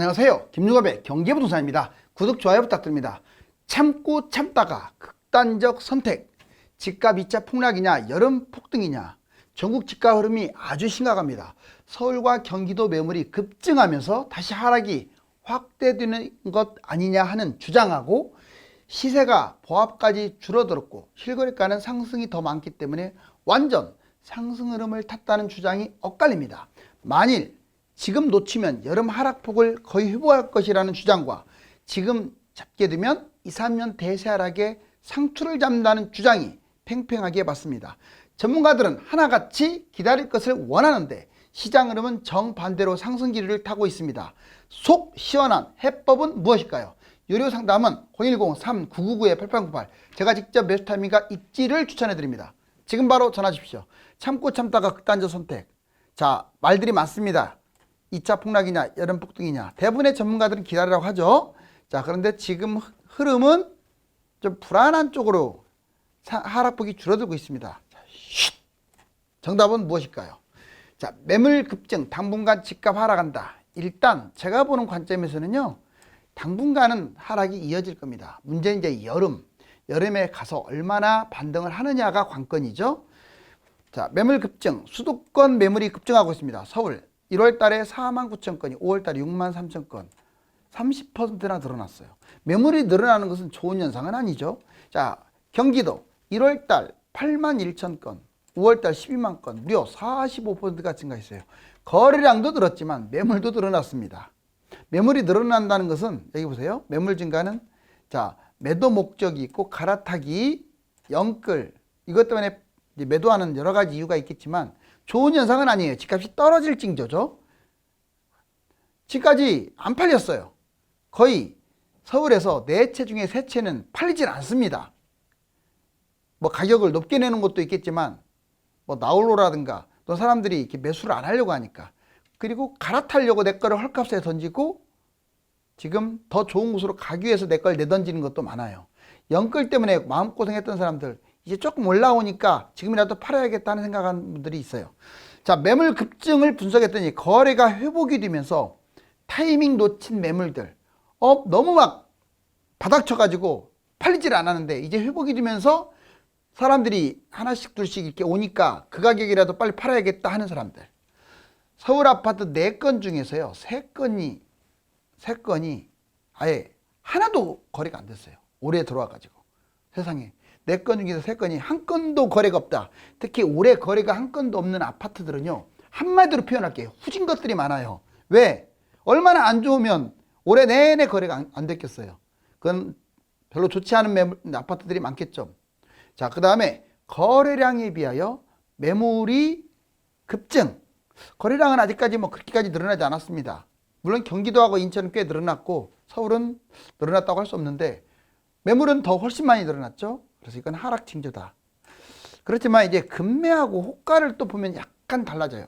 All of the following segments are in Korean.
안녕하세요. 김유갑의 경제부동산입니다. 구독, 좋아요 부탁드립니다. 참고 참다가 극단적 선택. 집값 2차 폭락이냐 여름 폭등이냐. 전국 집값 흐름이 아주 심각합니다. 서울과 경기도 매물이 급증하면서 다시 하락이 확대되는 것 아니냐 하는 주장하고, 시세가 보합까지 줄어들었고 실거래가는 상승이 더 많기 때문에 완전 상승 흐름을 탔다는 주장이 엇갈립니다. 만일 지금 놓치면 여름 하락폭을 거의 회복할 것이라는 주장과 지금 잡게 되면 2, 3년 대세 하락에 상투를 잡는다는 주장이 팽팽하게 맞습니다. 전문가들은 하나같이 기다릴 것을 원하는데 시장 흐름은 정반대로 상승 기류를 타고 있습니다. 속 시원한 해법은 무엇일까요? 유료 상담은 010-3999-8898, 제가 직접 매수 타이밍과 입지를 추천해 드립니다. 지금 바로 전화 주십시오. 참고 참다가 극단적 선택. 자, 말들이 많습니다. 2차 폭락이냐 여름 폭등이냐. 대부분의 전문가들은 기다리라고 하죠. 자, 그런데 지금 흐름은 좀 불안한 쪽으로 하락폭이 줄어들고 있습니다. 자, 정답은 무엇일까요? 자, 매물 급증, 당분간 집값 하락한다. 일단 제가 보는 관점에서는요, 당분간은 하락이 이어질 겁니다. 문제는 이제 여름에 가서 얼마나 반등을 하느냐가 관건이죠. 자, 매물 급증, 수도권 매물이 급증하고 있습니다. 서울 1월 달에 49,000건이 5월 달에 63,000건, 30%나 늘어났어요. 매물이 늘어나는 것은 좋은 현상은 아니죠. 자, 경기도 1월 달 81,000건, 5월 달 12만 건, 무려 45%가 증가했어요. 거래량도 늘었지만 매물도 늘어났습니다. 매물이 늘어난다는 것은, 여기 보세요. 매물 증가는, 자, 매도 목적이 있고 갈아타기, 영끌, 이것 때문에 매도하는 여러 가지 이유가 있겠지만 좋은 현상은 아니에요. 집값이 떨어질 징조죠. 집까지 안 팔렸어요. 거의 서울에서 4채 중에 3채는 팔리질 않습니다. 뭐 가격을 높게 내는 것도 있겠지만, 뭐 나홀로라든가 또 사람들이 이렇게 매수를 안 하려고 하니까, 그리고 갈아타려고 내 거를 헐값에 던지고 지금 더 좋은 곳으로 가기 위해서 내 걸 내던지는 것도 많아요. 영끌 때문에 마음고생했던 사람들 이제 조금 올라오니까 지금이라도 팔아야겠다는 생각하는 분들이 있어요. 자, 매물 급증을 분석했더니 거래가 회복이 되면서 타이밍 놓친 매물들, 너무 막 바닥 쳐가지고 팔리질 않았는데 이제 회복이 되면서 사람들이 하나씩 둘씩 이렇게 오니까 그 가격이라도 빨리 팔아야겠다 하는 사람들. 서울 아파트 4건 중에서요, 3건이 아예 하나도 거래가 안 됐어요. 올해 들어와가지고. 세상에. 4건 중에서 3건이 한 건도 거래가 없다. 특히 올해 거래가 한 건도 없는 아파트들은요, 한마디로 표현할게요. 후진 것들이 많아요. 왜? 얼마나 안 좋으면 올해 내내 거래가 안 됐겠어요. 그건 별로 좋지 않은 아파트들이 많겠죠. 자, 그 다음에 거래량에 비하여 매물이 급증. 거래량은 아직까지 뭐 그렇게까지 늘어나지 않았습니다. 물론 경기도하고 인천은 꽤 늘어났고 서울은 늘어났다고 할 수 없는데 매물은 더 훨씬 많이 늘어났죠. 그래서 이건 하락 징조다. 그렇지만 이제 금매하고 호가를 또 보면 약간 달라져요.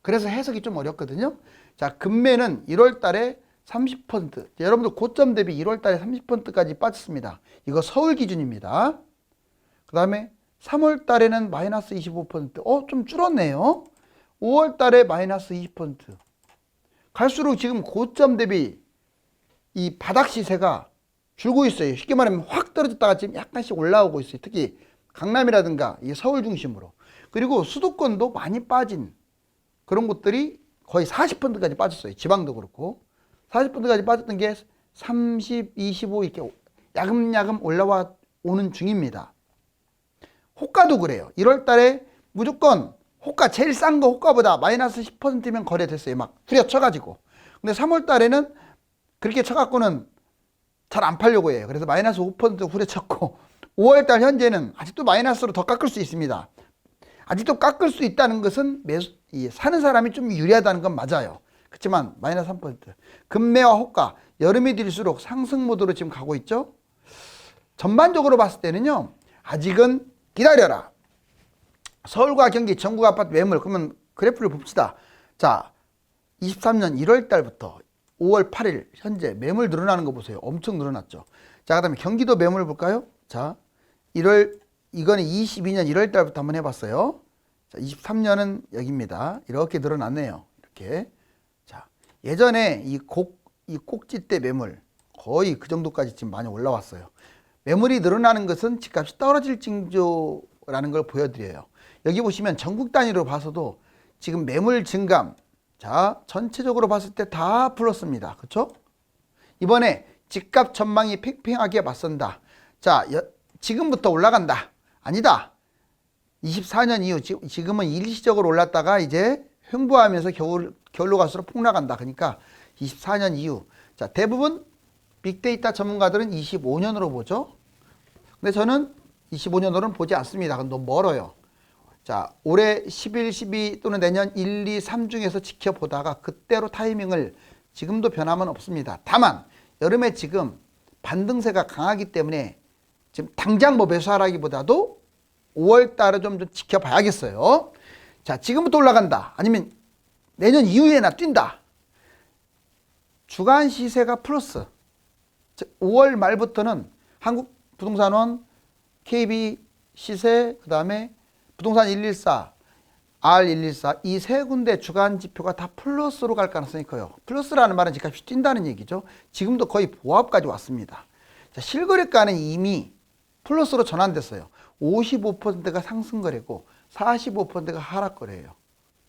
그래서 해석이 좀 어렵거든요. 자, 금매는 1월 달에 30%, 여러분들 고점 대비 1월 달에 30%까지 빠졌습니다. 이거 서울 기준입니다. 그 다음에 3월 달에는 마이너스 25%, 좀 줄었네요. 5월 달에 마이너스 20%. 갈수록 지금 고점 대비 이 바닥 시세가 줄고 있어요. 쉽게 말하면 확 떨어졌다가 지금 약간씩 올라오고 있어요. 특히 강남이라든가 이 서울 중심으로. 그리고 수도권도 많이 빠진 그런 곳들이 거의 40%까지 빠졌어요. 지방도 그렇고. 40%까지 빠졌던 게 30, 25 이렇게 야금야금 올라와 오는 중입니다. 호가도 그래요. 1월 달에 무조건 호가 제일 싼 거 호가보다 마이너스 10%면 거래됐어요. 막 후려쳐가지고. 근데 3월 달에는 그렇게 쳐갖고는 잘 안 팔려고 해요. 그래서 마이너스 5% 후려쳤고, 5월 달 현재는 아직도 마이너스로 더 깎을 수 있습니다. 아직도 깎을 수 있다는 것은 사는 사람이 좀 유리하다는 건 맞아요. 그렇지만 마이너스 3%. 금매와 호가, 여름이 될수록 상승 모드로 지금 가고 있죠. 전반적으로 봤을 때는요, 아직은 기다려라. 서울과 경기 전국 아파트 매물, 그러면 그래프를 봅시다. 자, 23년 1월 달부터 5월 8일 현재 매물 늘어나는 거 보세요. 엄청 늘어났죠. 자, 그 다음에 경기도 매물 볼까요? 자, 이거는 22년 1월 달부터 한번 해봤어요. 자, 23년은 여기입니다. 이렇게 늘어났네요. 이렇게. 자, 예전에 이 꼭지대 매물 거의 그 정도까지 지금 많이 올라왔어요. 매물이 늘어나는 것은 집값이 떨어질 징조라는 걸 보여드려요. 여기 보시면 전국 단위로 봐서도 지금 매물 증감, 자 전체적으로 봤을 때 다 플러스입니다. 그렇죠? 이번에 집값 전망이 팽팽하게 맞선다. 자 지금부터 올라간다. 아니다. 24년 이후 지금은 일시적으로 올랐다가 이제 횡보하면서 겨울로 갈수록 폭락한다. 그러니까 24년 이후. 자 대부분 빅데이터 전문가들은 25년으로 보죠. 근데 저는 25년으로는 보지 않습니다. 그건 너무 멀어요. 자 올해 11, 12 또는 내년 1, 2, 3 중에서 지켜보다가 그때로 타이밍을 지금도 변함은 없습니다. 다만 여름에 지금 반등세가 강하기 때문에 지금 당장 뭐 매수하라기보다도 5월 달에 좀 지켜봐야겠어요. 자 지금부터 올라간다. 아니면 내년 이후에나 뛴다. 주간 시세가 플러스. 5월 말부터는 한국부동산원, KB 시세, 그 다음에 부동산 114, R114 이 세 군데 주간 지표가 다 플러스로 갈 가능성이 커요. 플러스라는 말은 집값이 뛴다는 얘기죠. 지금도 거의 보합까지 왔습니다. 자, 실거래가는 이미 플러스로 전환됐어요. 55%가 상승거래고 45%가 하락거래예요.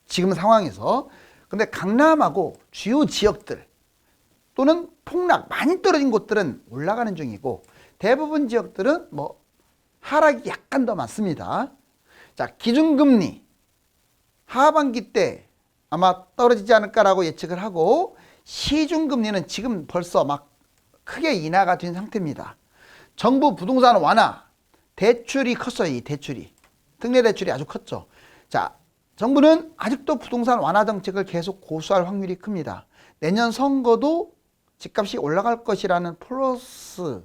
지금 상황에서. 근데 강남하고 주요 지역들 또는 폭락 많이 떨어진 곳들은 올라가는 중이고 대부분 지역들은 뭐 하락이 약간 더 많습니다. 자, 기준금리 하반기 때 아마 떨어지지 않을까라고 예측을 하고 시중금리는 지금 벌써 막 크게 인하가 된 상태입니다. 정부 부동산 완화 대출이 컸어요. 이 대출이 특례 대출이 아주 컸죠. 자, 정부는 아직도 부동산 완화 정책을 계속 고수할 확률이 큽니다. 내년 선거도 집값이 올라갈 것이라는 플러스에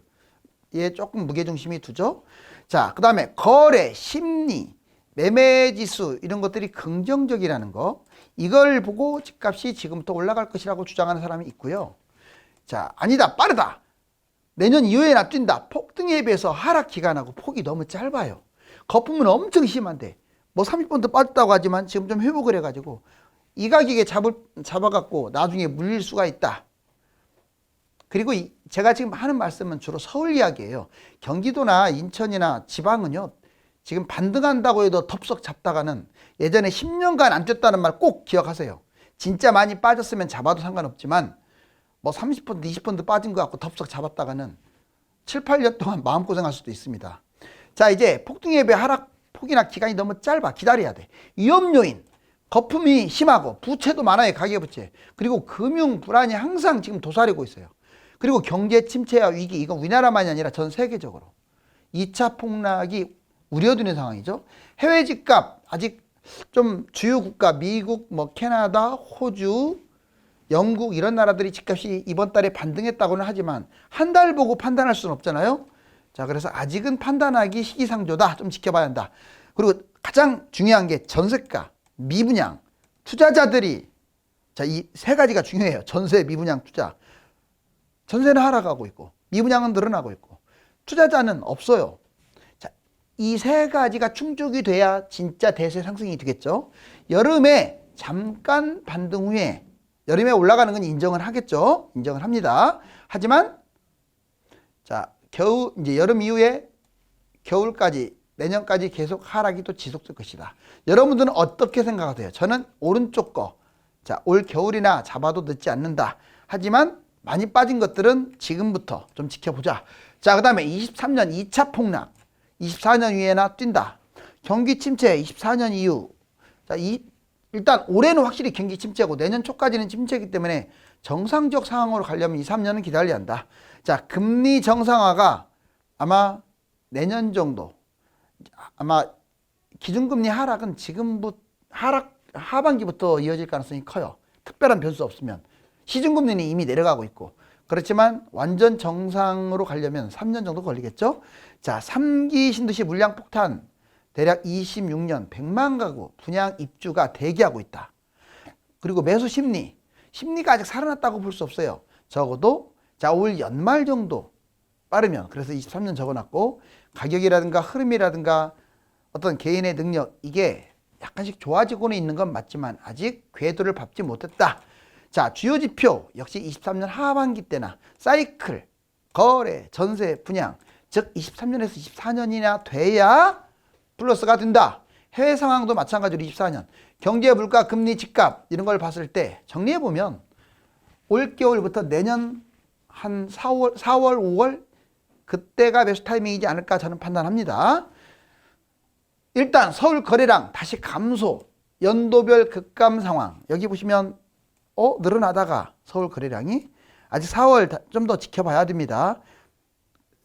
조금 무게중심이 두죠. 자, 그 다음에 거래, 심리, 매매지수 이런 것들이 긍정적이라는 거 이걸 보고 집값이 지금부터 올라갈 것이라고 주장하는 사람이 있고요. 자, 아니다, 빠르다. 내년 이후에나 뛴다. 폭등에 비해서 하락 기간하고 폭이 너무 짧아요. 거품은 엄청 심한데 뭐 30% 빠졌다고 하지만 지금 좀 회복을 해가지고 이 가격에 잡아갖고 나중에 물릴 수가 있다. 그리고 제가 지금 하는 말씀은 주로 서울 이야기예요. 경기도나 인천이나 지방은요. 지금 반등한다고 해도 덥석 잡다가는 예전에 10년간 안 뛰었다는 말 꼭 기억하세요. 진짜 많이 빠졌으면 잡아도 상관없지만 뭐 30%, 20% 빠진 것 같고 덥석 잡았다가는 7, 8년 동안 마음고생할 수도 있습니다. 자, 이제 폭등에 비해 하락 폭이나 기간이 너무 짧아. 기다려야 돼. 위험 요인, 거품이 심하고 부채도 많아요. 가계부채. 그리고 금융 불안이 항상 지금 도사리고 있어요. 그리고 경제 침체와 위기, 이건 우리나라만이 아니라 전 세계적으로 2차 폭락이 우려되는 상황이죠. 해외 집값 아직 좀 주요 국가 미국, 뭐 캐나다, 호주, 영국 이런 나라들이 집값이 이번 달에 반등했다고는 하지만 한 달 보고 판단할 수는 없잖아요. 자, 그래서 아직은 판단하기 시기상조다. 좀 지켜봐야 한다. 그리고 가장 중요한 게 전세가, 미분양, 투자자들이 자, 이 세 가지가 중요해요. 전세, 미분양, 투자. 전세는 하락하고 있고 미분양은 늘어나고 있고 투자자는 없어요. 자, 이 세 가지가 충족이 돼야 진짜 대세 상승이 되겠죠. 여름에 잠깐 반등 후에 여름에 올라가는 건 인정을 하겠죠. 인정을 합니다. 하지만 자, 겨우 이제 여름 이후에 겨울까지 내년까지 계속 하락이 또 지속될 것이다. 여러분들은 어떻게 생각하세요? 저는 오른쪽 거. 자, 올 겨울이나 잡아도 늦지 않는다. 하지만 많이 빠진 것들은 지금부터 좀 지켜보자. 자, 그 다음에 23년 2차 폭락. 24년 이후에나 뛴다. 경기 침체 24년 이후. 자, 일단 올해는 확실히 경기 침체고 내년 초까지는 침체이기 때문에 정상적 상황으로 가려면 2, 3년은 기다려야 한다. 자, 금리 정상화가 아마 내년 정도. 아마 기준금리 하락은 지금부터 하반기부터 이어질 가능성이 커요. 특별한 변수 없으면. 시중금리는 이미 내려가고 있고 그렇지만 완전 정상으로 가려면 3년 정도 걸리겠죠. 자, 3기 신도시 물량 폭탄 대략 26년 100만 가구 분양 입주가 대기하고 있다. 그리고 매수 심리가 아직 살아났다고 볼 수 없어요. 적어도 자, 올 연말 정도 빠르면 그래서 23년 적어놨고 가격이라든가 흐름이라든가 어떤 개인의 능력 이게 약간씩 좋아지고는 있는 건 맞지만 아직 궤도를 밟지 못했다. 자, 주요 지표 역시 23년 하반기 때나 사이클, 거래, 전세, 분양, 즉 23년에서 24년이나 돼야 플러스가 된다. 해외 상황도 마찬가지로 24년 경제, 물가, 금리, 집값 이런 걸 봤을 때 정리해보면 올겨울부터 내년 한 4월, 5월 그때가 베스트 타이밍이지 않을까 저는 판단합니다. 일단 서울 거래량 다시 감소, 연도별 급감 상황. 여기 보시면 늘어나다가 서울 거래량이 아직 4월 좀 더 지켜봐야 됩니다.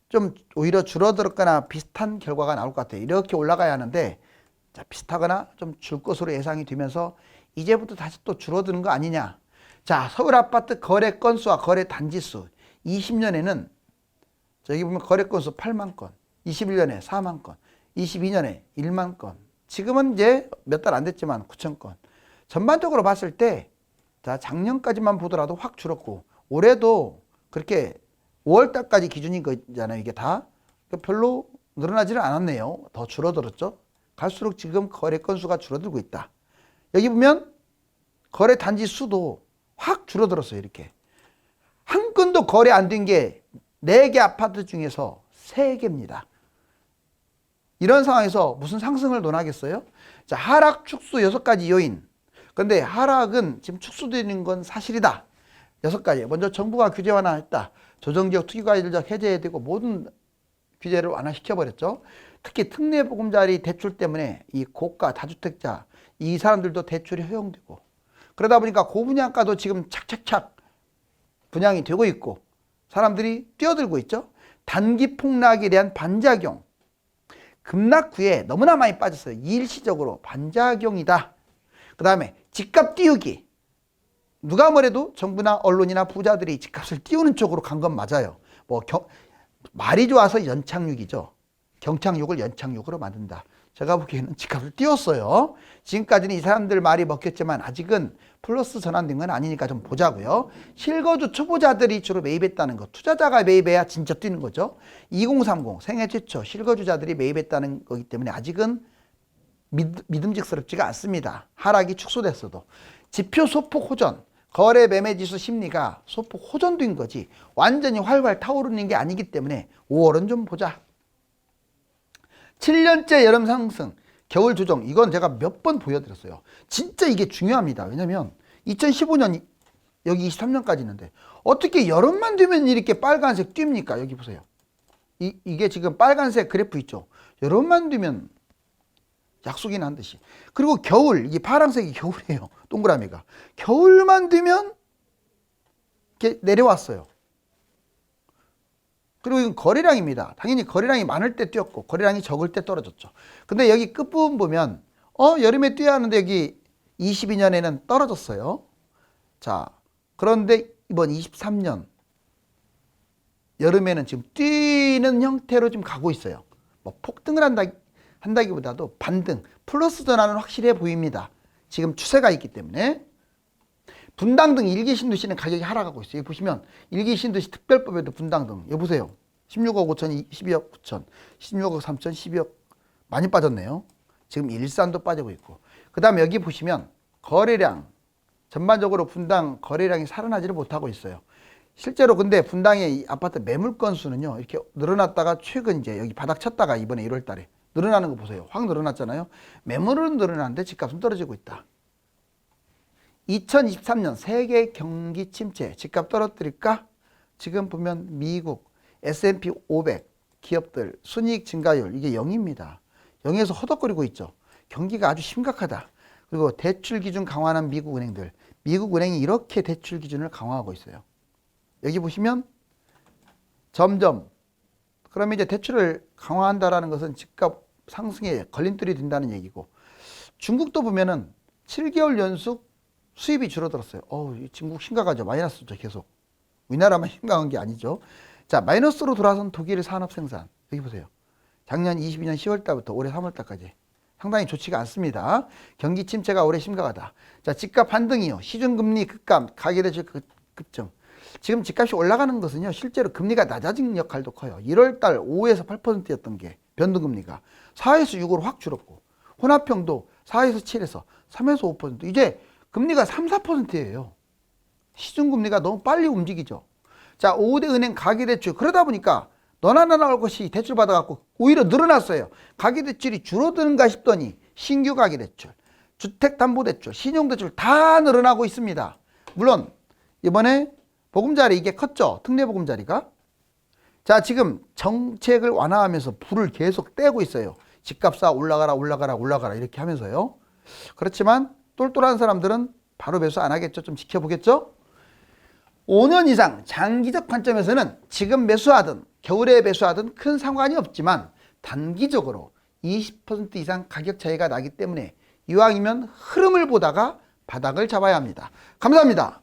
좀 오히려 줄어들었거나 비슷한 결과가 나올 것 같아요. 이렇게 올라가야 하는데 자, 비슷하거나 좀 줄 것으로 예상이 되면서 이제부터 다시 또 줄어드는 거 아니냐. 자, 서울 아파트 거래 건수와 거래 단지수 20년에는 저기 보면 거래 건수 8만 건, 21년에 4만 건, 22년에 1만 건, 지금은 이제 몇 달 안 됐지만 9천 건. 전반적으로 봤을 때 자, 작년까지만 보더라도 확 줄었고 올해도 그렇게 5월 달까지 기준인 거잖아요. 이게 다 별로 늘어나지는 않았네요. 더 줄어들었죠. 갈수록 지금 거래 건수가 줄어들고 있다. 여기 보면 거래 단지 수도 확 줄어들었어요. 이렇게 한 건도 거래 안 된 게 4개 아파트 중에서 3개입니다. 이런 상황에서 무슨 상승을 논하겠어요? 자, 하락, 축소 6가지 요인. 근데 하락은 지금 축소되는 건 사실이다. 6가지. 먼저 정부가 규제 완화했다. 조정지역 투기과실적 해제해야 되고 모든 규제를 완화시켜버렸죠. 특히 특례보금자리 대출 때문에 이 고가 다주택자 이 사람들도 대출이 허용되고 그러다 보니까 고분양가도 지금 착착착 분양이 되고 있고 사람들이 뛰어들고 있죠. 단기 폭락에 대한 반작용. 급락 후에 너무나 많이 빠졌어요. 일시적으로 반작용이다. 그 다음에 집값 띄우기. 누가 뭐래도 정부나 언론이나 부자들이 집값을 띄우는 쪽으로 간 건 맞아요. 말이 좋아서 연착륙이죠. 경착륙을 연착륙으로 만든다. 제가 보기에는 집값을 띄웠어요. 지금까지는 이 사람들 말이 먹혔지만 아직은 플러스 전환된 건 아니니까 좀 보자고요. 실거주 초보자들이 주로 매입했다는 것. 투자자가 매입해야 진짜 뛰는 거죠. 2030 생애 최초 실거주자들이 매입했다는 거기 때문에 아직은 믿음직스럽지가 않습니다. 하락이 축소됐어도. 지표 소폭 호전. 거래 매매 지수 심리가 소폭 호전된 거지 완전히 활활 타오르는 게 아니기 때문에 5월은 좀 보자. 7년째 여름 상승, 겨울 조정. 이건 제가 몇 번 보여드렸어요. 진짜 이게 중요합니다. 왜냐면 2015년 여기 23년까지 있는데 어떻게 여름만 되면 이렇게 빨간색 뜁니까? 여기 보세요. 이게 지금 빨간색 그래프 있죠. 여름만 되면 약속이나 한 듯이. 그리고 겨울, 이게 파란색이 겨울이에요. 동그라미가. 겨울만 되면 이렇게 내려왔어요. 그리고 이건 거래량입니다. 당연히 거래량이 많을 때 뛰었고 거래량이 적을 때 떨어졌죠. 근데 여기 끝부분 보면 여름에 뛰어야 하는데 여기 22년에는 떨어졌어요. 자, 그런데 이번 23년 여름에는 지금 뛰는 형태로 지금 가고 있어요. 뭐 폭등을 한다기보다도 반등, 플러스 전환은 확실해 보입니다. 지금 추세가 있기 때문에. 분당 등 일기 신도시는 가격이 하락하고 있어요. 여기 보시면 일기 신도시 특별법에도 분당 등 여기 보세요. 16억 5천, 12억 9천, 16억 3천, 12억 많이 빠졌네요. 지금 일산도 빠지고 있고. 그 다음에 여기 보시면 거래량 전반적으로 분당 거래량이 살아나지를 못하고 있어요. 실제로 근데 분당의 이 아파트 매물 건수는요 이렇게 늘어났다가 최근 이제 여기 바닥 쳤다가 이번에 1월 달에 늘어나는 거 보세요. 확 늘어났잖아요. 매물은 늘어나는데 집값은 떨어지고 있다. 2023년 세계 경기 침체, 집값 떨어뜨릴까? 지금 보면 미국 S&P 500 기업들 순이익 증가율 이게 0입니다. 0에서 허덕거리고 있죠. 경기가 아주 심각하다. 그리고 대출 기준 강화하는 미국 은행들. 미국 은행이 이렇게 대출 기준을 강화하고 있어요. 여기 보시면 점점 그러면 이제 대출을 강화한다라는 것은 집값 상승에 걸림돌이 된다는 얘기고 중국도 보면은 7개월 연속 수입이 줄어들었어요. 중국 심각하죠. 마이너스죠. 계속. 우리나라만 심각한 게 아니죠. 자, 마이너스로 돌아선 독일 산업 생산. 여기 보세요. 작년 22년 10월 달부터 올해 3월 달까지 상당히 좋지가 않습니다. 경기 침체가 올해 심각하다. 자, 집값 반등이요. 시중금리 급감, 가계대출 급증. 지금 집값이 올라가는 것은요. 실제로 금리가 낮아진 역할도 커요. 1월 달 5에서 8%였던 게 변동금리가 4에서 6으로 확 줄었고 혼합형도 4에서 7에서 3에서 5%. 이제 금리가 3, 4%예요. 시중금리가 너무 빨리 움직이죠. 자, 5대 은행 가계대출. 그러다 보니까 너나 나나 할 것이 대출 받아갖고 오히려 늘어났어요. 가계대출이 줄어드는가 싶더니 신규 가계대출, 주택담보대출, 신용대출 다 늘어나고 있습니다. 물론 이번에 보금자리 이게 컸죠. 특례보금자리가. 자, 지금 정책을 완화하면서 불을 계속 떼고 있어요. 집값아 올라가라 올라가라 올라가라 이렇게 하면서요. 그렇지만 똘똘한 사람들은 바로 매수 안 하겠죠. 좀 지켜보겠죠. 5년 이상 장기적 관점에서는 지금 매수하든 겨울에 매수하든 큰 상관이 없지만 단기적으로 20% 이상 가격 차이가 나기 때문에 이왕이면 흐름을 보다가 바닥을 잡아야 합니다. 감사합니다.